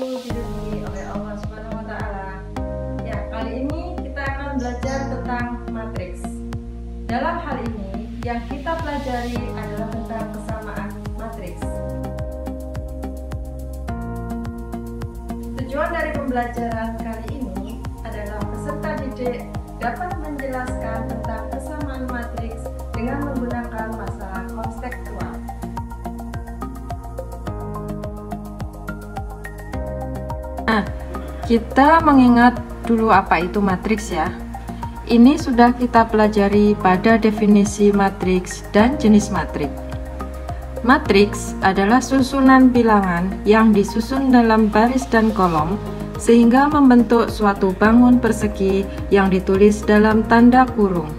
selalu dilindungi oleh Allah Subhanahu wa Ta'ala. Ya, kali ini kita akan belajar tentang matriks. Dalam hal ini, yang kita pelajari adalah tentang kesamaan matriks. Tujuan dari pembelajaran kali ini adalah peserta didik dapat menjelaskan tentang kesamaan matriks dengan menggunakan masalah konstekstual. Nah, kita mengingat dulu apa itu matriks ya. Ini sudah kita pelajari pada definisi matriks dan jenis matriks. Matriks adalah susunan bilangan yang disusun dalam baris dan kolom sehingga membentuk suatu bangun persegi yang ditulis dalam tanda kurung.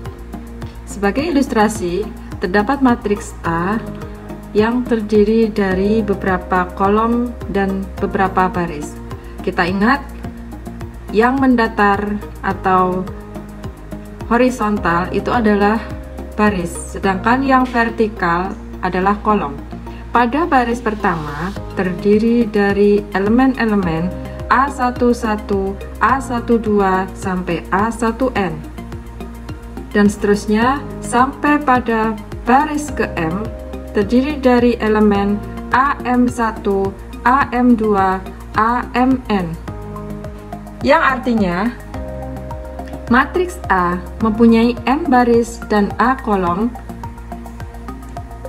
Sebagai ilustrasi, terdapat matriks A yang terdiri dari beberapa kolom dan beberapa baris. Kita ingat, yang mendatar atau horizontal itu adalah baris, sedangkan yang vertikal adalah kolom. Pada baris pertama terdiri dari elemen-elemen A11, A12 sampai A1N, dan seterusnya sampai pada baris ke M terdiri dari elemen AM1, AM2, AMN, yang artinya matriks A mempunyai M baris dan A kolom.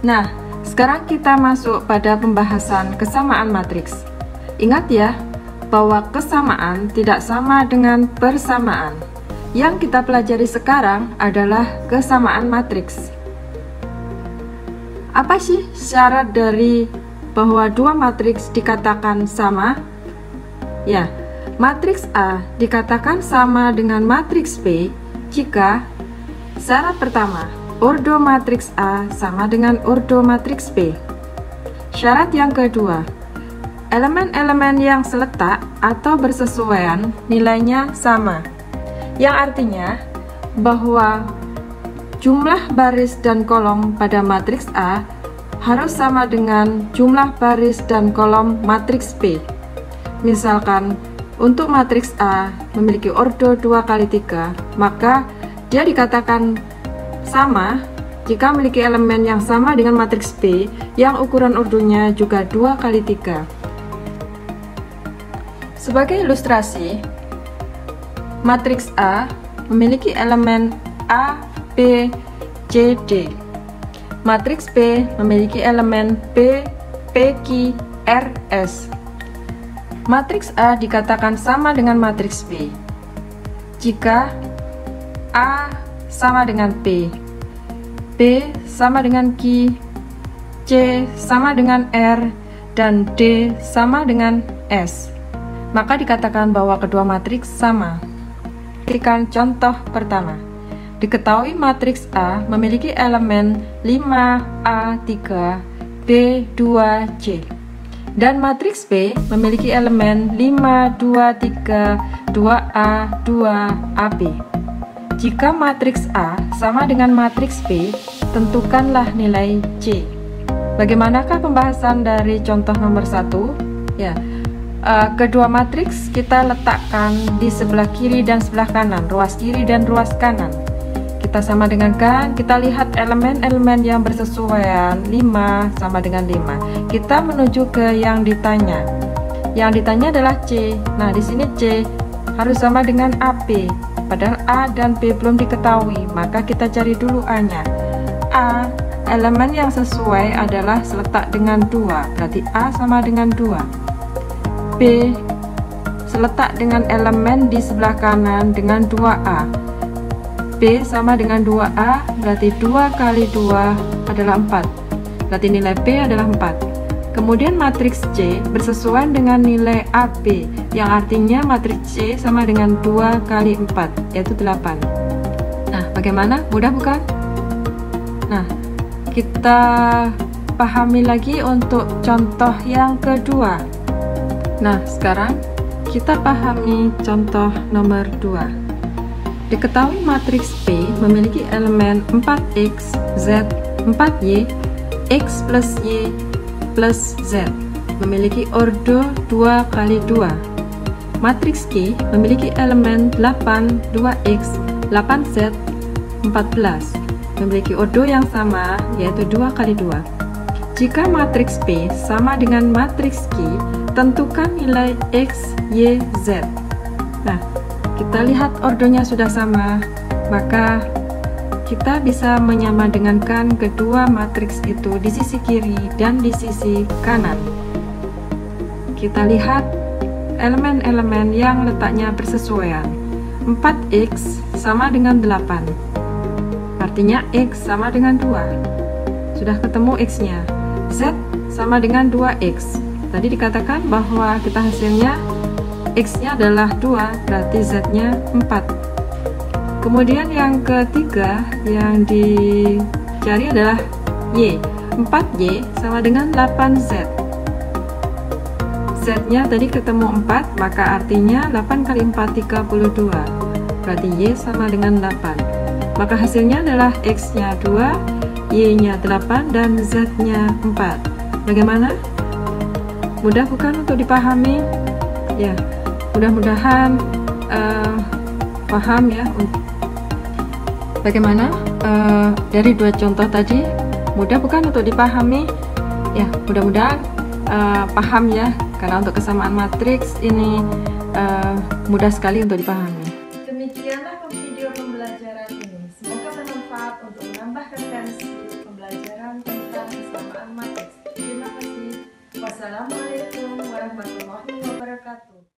Nah, sekarang kita masuk pada pembahasan kesamaan matriks. Ingat ya, bahwa kesamaan tidak sama dengan persamaan. Yang kita pelajari sekarang adalah kesamaan matriks. Apa sih syarat dari bahwa dua matriks dikatakan sama? Ya, matriks A dikatakan sama dengan matriks B jika syarat pertama, ordo matriks A sama dengan ordo matriks B. Syarat yang kedua, elemen-elemen yang seletak atau bersesuaian nilainya sama, yang artinya bahwa jumlah baris dan kolom pada matriks A harus sama dengan jumlah baris dan kolom matriks B. Misalkan, untuk matriks A memiliki ordo 2 kali 3, maka dia dikatakan sama jika memiliki elemen yang sama dengan matriks B yang ukuran ordonya juga 2 kali 3. Sebagai ilustrasi, matriks A memiliki elemen A, B, C, D. Matriks B memiliki elemen B, P, Q, R, S. Matriks A dikatakan sama dengan matriks B jika A sama dengan P, B sama dengan Q, C sama dengan R, dan D sama dengan S. Maka dikatakan bahwa kedua matriks sama. Berikan contoh pertama. Diketahui matriks A memiliki elemen 5A3, B2C. Dan matriks B memiliki elemen 5, 2, 3, 2A, 2AB. Jika matriks A sama dengan matriks B, tentukanlah nilai C. Bagaimanakah pembahasan dari contoh nomor 1? Ya, kedua matriks kita letakkan di sebelah kiri dan sebelah kanan, ruas kiri dan ruas kanan. Kita sama dengan kan, kita lihat elemen-elemen yang bersesuaian 5 sama dengan 5. Kita menuju ke yang ditanya. Yang ditanya adalah C. Nah, di sini C harus sama dengan AP. Padahal A dan B belum diketahui, maka kita cari dulu A-nya. A, elemen yang sesuai adalah seletak dengan 2, berarti A sama dengan 2. B, seletak dengan elemen di sebelah kanan dengan 2A. B sama dengan 2A, berarti 2 kali 2 adalah 4. Berarti nilai B adalah 4. Kemudian matriks C bersesuaian dengan nilai AB, yang artinya matriks C sama dengan 2 kali 4, yaitu 8. Nah, bagaimana? Mudah bukan? Nah, kita pahami lagi untuk contoh yang kedua. Nah, sekarang kita pahami contoh nomor 2. Diketahui matriks P memiliki elemen 4X, Z, 4Y, X plus Y plus Z memiliki ordo 2 kali 2. Matriks Q memiliki elemen 8, 2x, 8z, 14. Memiliki ordo yang sama, yaitu 2 kali 2. Jika matriks P sama dengan matriks Q, tentukan nilai X, Y, Z. Nah, kita lihat ordonya sudah sama, maka kita bisa menyamadengankan kedua matriks itu di sisi kiri dan di sisi kanan. Kita lihat elemen-elemen yang letaknya bersesuaian. 4x sama dengan 8, artinya x sama dengan 2. Sudah ketemu x-nya. Z sama dengan 2x. Tadi dikatakan bahwa kita hasilnya x-nya adalah 2, berarti z-nya 4. Kemudian yang ketiga yang dicari adalah y. 4y sama dengan 8z. Z-nya tadi ketemu 4, maka artinya 8 kali 4 32. Berarti y sama dengan 8. Maka hasilnya adalah x-nya 2, y-nya 8, dan z-nya 4. Bagaimana? Mudah bukan untuk dipahami? Ya, mudah-mudahan paham ya. Bagaimana dari dua contoh tadi, mudah bukan untuk dipahami? Ya, mudah-mudahan paham ya, karena untuk kesamaan matriks ini mudah sekali untuk dipahami. Demikianlah video pembelajaran ini. Semoga bermanfaat untuk menambah referensi pembelajaran tentang kesamaan matriks. Terima kasih. Wassalamualaikum warahmatullahi wabarakatuh.